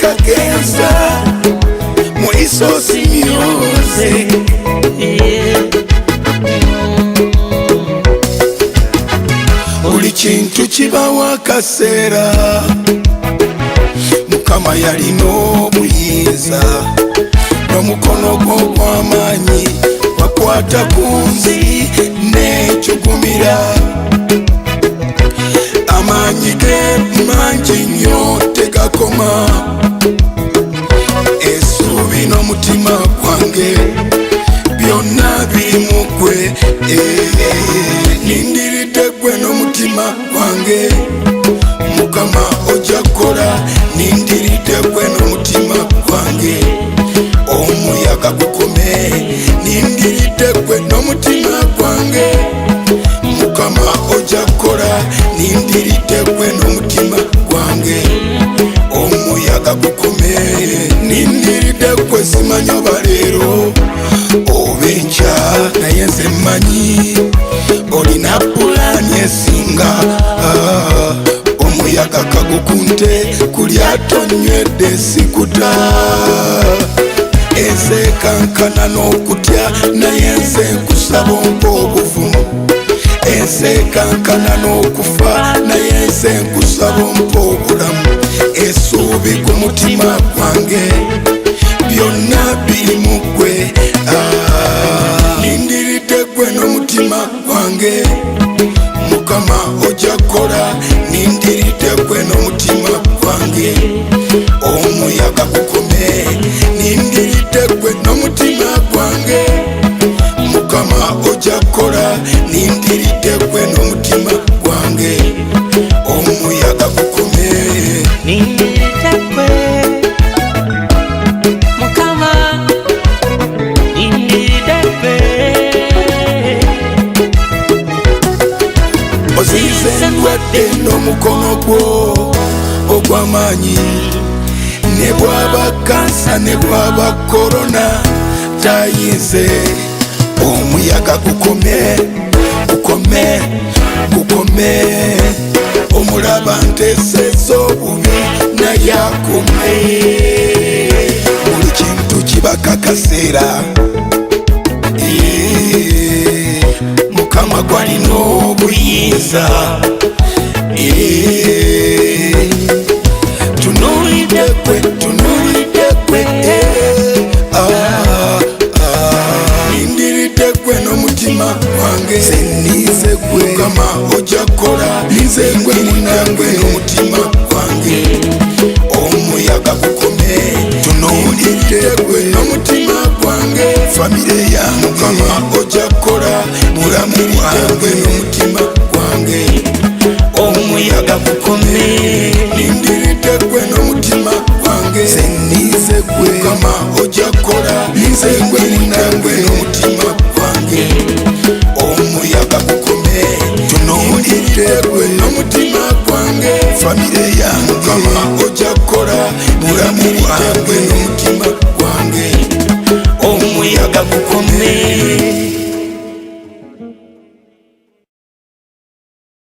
kagenza Moisosi Music. Buli kintu kibawo akaseera Mukama yalina obuyinza n'omukono gwo ogw'amaanyi wakwata ku nsi n'ekyugumira amaanyi ge mangi nnyo tegakoma essuubi n'omutima gwange byonna biri mu ggwe nindiridde ggwe n'omutima gwange Mukama ojja kukola nindiridde ggwe n'omutima gwange omuyaga gukome nindiridde ggwe n'omutima gwange Mukama ojja kukola nindiridde ggwe n'omutima gwange omuyaga gukome nindiridde ggwe simanyi oba leero oba enkya naye nze mmanyi olina pulaani esinga omuyaga kagukunte ku lyato nywedde sikuta ensekankana n'okutya naye nze nkusaba ompa obuvumu ensekankana n'okufa naye nze nkusaba ompa obulamu essuubi ku mutima gwange byonna biri mu ggwe nindiridde ggwe n'omutima gwange Mukama ojja kukola nindiridde ggwe n'omutima gwange omuyaga gukome nindiridde ggwe n'omutima gwange Mukama ojja kukola nindiridde ggwe n'omutima gwange omuyaga gukome nindiridde ggwe Mukama nindiridde ggwe ozize ndwadde n'omukono gwo ogw'amaanyi ne bwaba kansa ne bwaba korona tayinze omuyaga gukome gukome gukome omulaba nteseza obubi naye akome buli kintu kibaka kaseera Mukama gwalina obuyinza tunuulidde ggwe nindiridde ggwe n'omutima gwange sennize ggwe Mukama ojja kukola nize ggwe ninangwe n'omutima gwange omuyaga gukome tunuulidde ggwe n'omutima gwange famire yange Mukama ojja kukola mulamu gwange n'omutima gwange omuyaga gukome nindiridde ggwe n'omutima gwange sennize ggwe Mukama ojja kukola nize ggwe ninangwe n'omutima gwange omuyaga gukome tunuulidde ggwe n'omutima gwange famire yange Mukama ojja kukola mulamu gwange